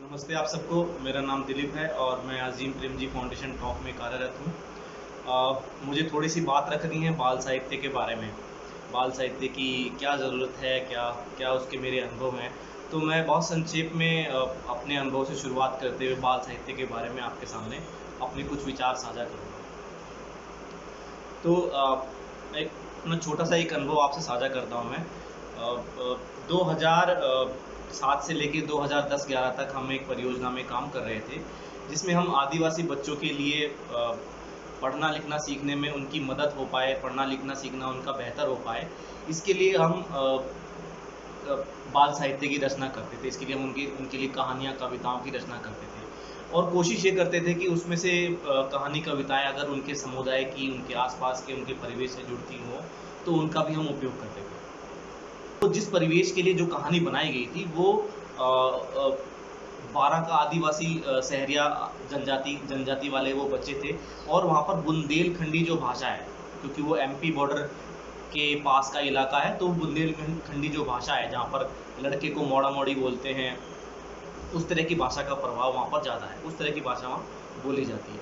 नमस्ते आप सबको। मेरा नाम दिलीप है और मैं अजीम प्रेमजी फाउंडेशन टॉक में कार्यरत हूँ। मुझे थोड़ी सी बात रखनी है बाल साहित्य के बारे में। बाल साहित्य की क्या ज़रूरत है, क्या क्या उसके मेरे अनुभव हैं। तो मैं बहुत संक्षेप में अपने अनुभव से शुरुआत करते हुए बाल साहित्य के बारे में आपके सामने अपने कुछ विचार साझा करूँगा। तो एक अपना छोटा सा एक अनुभव आपसे साझा करता हूँ मैं। 2007 से लेके 2010-11 तक हम एक परियोजना में काम कर रहे थे, जिसमें हम आदिवासी बच्चों के लिए पढ़ना लिखना सीखने में उनकी मदद हो पाए, पढ़ना लिखना सीखना उनका बेहतर हो पाए, इसके लिए हम बाल साहित्य की रचना करते थे। इसके लिए हम उनके लिए कहानियाँ, कविताओं की रचना करते थे और कोशिश ये करते थे कि उसमें से कहानी, कविताएँ अगर उनके समुदाय की, उनके आसपास के, उनके परिवेश से जुड़ती हों, तो उनका भी हम उपयोग करते थे। तो जिस परिवेश के लिए जो कहानी बनाई गई थी वो बारह का आदिवासी सहरिया जनजाति वाले वो बच्चे थे और वहाँ पर बुंदेलखंडी जो भाषा है, क्योंकि वो एमपी बॉर्डर के पास का इलाका है, तो बुंदेलखंडी जो भाषा है जहाँ पर लड़के को मोड़ा मोड़ी बोलते हैं, उस तरह की भाषा का प्रभाव वहाँ पर ज़्यादा है, उस तरह की भाषा वहाँ बोली जाती है।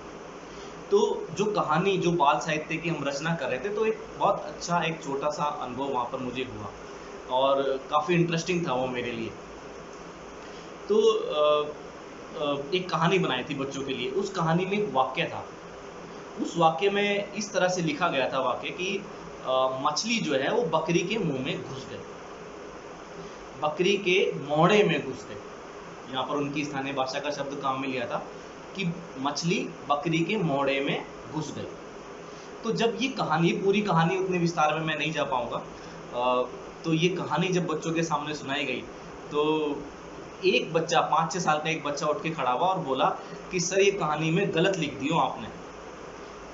तो जो कहानी, जो बाल साहित्य की हम रचना कर रहे थे, तो एक बहुत अच्छा एक छोटा सा अनुभव वहाँ पर मुझे हुआ और काफ़ी इंटरेस्टिंग था वो मेरे लिए। तो एक कहानी बनाई थी बच्चों के लिए। उस कहानी में एक वाक्य था। उस वाक्य में इस तरह से लिखा गया था वाक्य कि मछली जो है वो बकरी के मुंह में घुस गई, बकरी के मोड़े में घुस गई। यहाँ पर उनकी स्थानीय भाषा का शब्द काम में लिया था कि मछली बकरी के मोड़े में घुस गई। तो जब ये कहानी, पूरी कहानी उतने विस्तार में मैं नहीं जा पाऊंगा, तो ये कहानी जब बच्चों के सामने सुनाई गई तो एक बच्चा, 5-6 साल का एक बच्चा उठ के खड़ा हुआ और बोला कि सर ये कहानी में गलत लिख दी हो आपने।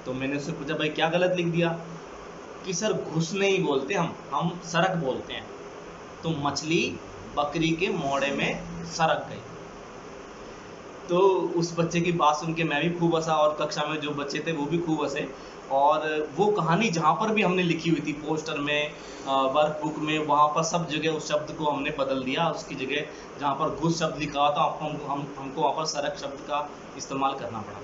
तो मैंने उससे पूछा भाई क्या गलत लिख दिया? कि सर घुस नहीं बोलते, हम सरक बोलते हैं। तो मछली बकरी के मोड़े में सरक गई। तो उस बच्चे की बात सुन के मैं भी खूब हंसा और कक्षा में जो बच्चे थे वो भी खूब हंसे। और वो कहानी जहाँ पर भी हमने लिखी हुई थी, पोस्टर में, वर्कबुक में, वहाँ पर सब जगह उस शब्द को हमने बदल दिया। उसकी जगह जहाँ पर घुस शब्द लिखा हुआ था, हमको वहाँ पर सरक शब्द का इस्तेमाल करना पड़ा।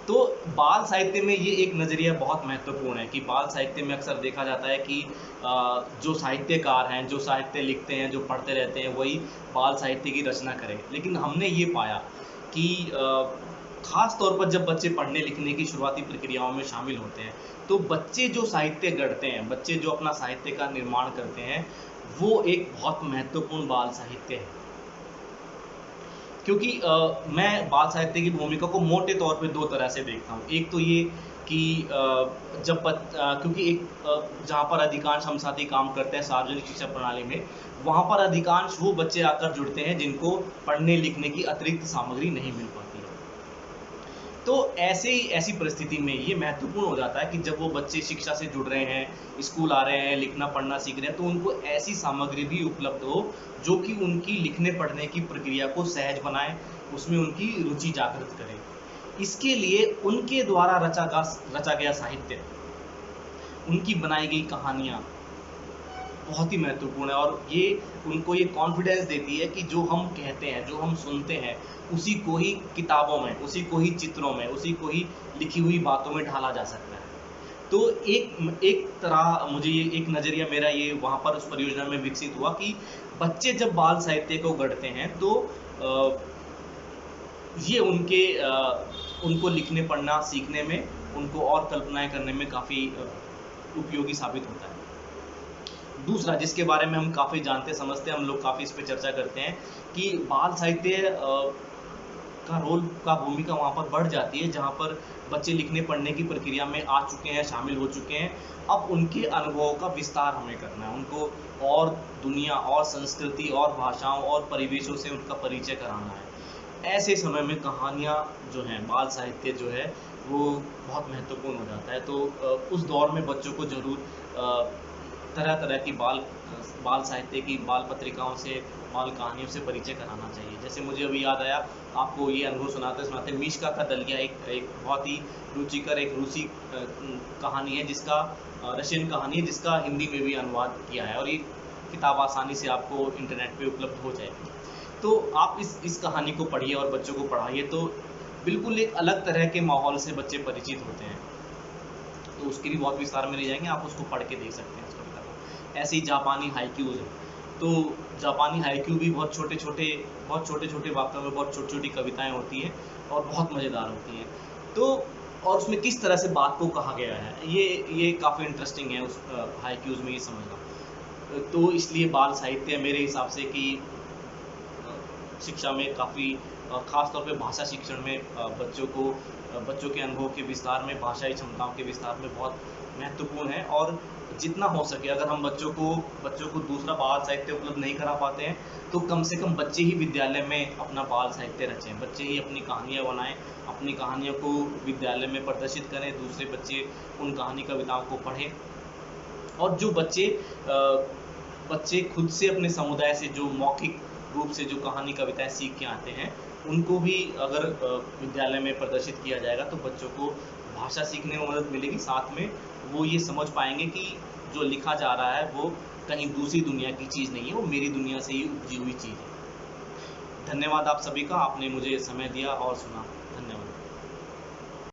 तो बाल साहित्य में ये एक नज़रिया बहुत महत्वपूर्ण है कि बाल साहित्य में अक्सर देखा जाता है कि जो साहित्यकार हैं, जो साहित्य लिखते हैं, जो पढ़ते रहते हैं, वही बाल साहित्य की रचना करें। लेकिन हमने ये पाया कि ख़ास तौर पर जब बच्चे पढ़ने लिखने की शुरुआती प्रक्रियाओं में शामिल होते हैं, तो बच्चे जो साहित्य गढ़ते हैं, बच्चे जो अपना साहित्य का निर्माण करते हैं, वो एक बहुत महत्वपूर्ण बाल साहित्य है। क्योंकि मैं बाल साहित्य की भूमिका को मोटे तौर पे 2 तरह से देखता हूँ। एक तो ये कि क्योंकि जहाँ पर अधिकांश हम साथी काम करते हैं सार्वजनिक शिक्षा प्रणाली में, वहाँ पर अधिकांश वो बच्चे आकर जुड़ते हैं जिनको पढ़ने लिखने की अतिरिक्त सामग्री नहीं मिल पाती है। तो ऐसी परिस्थिति में ये महत्वपूर्ण हो जाता है कि जब वो बच्चे शिक्षा से जुड़ रहे हैं, स्कूल आ रहे हैं, लिखना पढ़ना सीख रहे हैं, तो उनको ऐसी सामग्री भी उपलब्ध हो जो कि उनकी लिखने पढ़ने की प्रक्रिया को सहज बनाए, उसमें उनकी रुचि जागृत करे। इसके लिए उनके द्वारा रचा गया साहित्य, उनकी बनाई गई कहानियाँ बहुत ही महत्वपूर्ण है और ये उनको ये कॉन्फिडेंस देती है कि जो हम कहते हैं, जो हम सुनते हैं, उसी को ही किताबों में, उसी को ही चित्रों में, उसी को ही लिखी हुई बातों में ढाला जा सकता है। तो एक तरह मुझे ये एक नज़रिया मेरा ये वहाँ पर उस परियोजना में विकसित हुआ कि बच्चे जब बाल साहित्य को गढ़ते हैं तो ये उनको लिखने पढ़ना सीखने में, उनको और कल्पनाएँ करने में काफ़ी उपयोगी साबित होता है। दूसरा, जिसके बारे में हम काफ़ी जानते समझते हैं, हम लोग काफ़ी इस पे चर्चा करते हैं कि बाल साहित्य का रोल, का भूमिका वहाँ पर बढ़ जाती है जहाँ पर बच्चे लिखने पढ़ने की प्रक्रिया में आ चुके हैं, शामिल हो चुके हैं। अब उनके अनुभवों का विस्तार हमें करना है, उनको और दुनिया और संस्कृति और भाषाओं और परिवेशों से उनका परिचय कराना है। ऐसे समय में कहानियाँ जो हैं, बाल साहित्य जो है वो बहुत महत्वपूर्ण हो जाता है। तो उस दौर में बच्चों को ज़रूर तरह तरह की बाल साहित्य की, बाल पत्रिकाओं से, बाल कहानियों से परिचय कराना चाहिए। जैसे मुझे अभी याद आया, आपको ये अनुभव सुनाते सुनाते, मीशका का दलिया एक बहुत ही रुचिकर एक रूसी कहानी है, जिसका रशियन कहानी है, जिसका हिंदी में भी अनुवाद किया है और ये किताब आसानी से आपको इंटरनेट पे उपलब्ध हो जाएगी। तो आप इस कहानी को पढ़िए और बच्चों को पढ़ाइए, तो बिल्कुल एक अलग तरह के माहौल से बच्चे परिचित होते हैं। तो उसके भी बहुत विस्तार में नहीं जाएंगे, आप उसको पढ़ के देख सकते हैं उस कविता को। ऐसे ही जापानी हाइक्यूज है, तो जापानी हाइक्यू भी बहुत छोटे छोटे वाक्यों में बहुत छोटी छोटी कविताएं होती हैं और बहुत मज़ेदार होती हैं। तो और उसमें किस तरह से बात को कहा गया है, ये काफ़ी इंटरेस्टिंग है उस हाइक्यूज में ये समझना। तो इसलिए बाल साहित्य मेरे हिसाब से कि शिक्षा में काफ़ी खास तौर पे भाषा शिक्षण में बच्चों के अनुभव के विस्तार में, भाषाई क्षमताओं के विस्तार में बहुत महत्वपूर्ण है। और जितना हो सके, अगर हम बच्चों को दूसरा बाल साहित्य उपलब्ध नहीं करा पाते हैं, तो कम से कम बच्चे ही विद्यालय में अपना बाल साहित्य रचें, बच्चे ही अपनी कहानियाँ बनाएं, अपनी कहानियों को विद्यालय में प्रदर्शित करें, दूसरे बच्चे उन कहानी कविताओं को पढ़ें। और जो बच्चे खुद से अपने समुदाय से जो मौखिक रूप से जो कहानी कविताएं सीख के आते हैं, उनको भी अगर विद्यालय में प्रदर्शित किया जाएगा तो बच्चों को भाषा सीखने में मदद मिलेगी। साथ में वो ये समझ पाएंगे कि जो लिखा जा रहा है वो कहीं दूसरी दुनिया की चीज़ नहीं है, वो मेरी दुनिया से ही उपजी हुई चीज़ है। धन्यवाद आप सभी का, आपने मुझे समय दिया और सुना।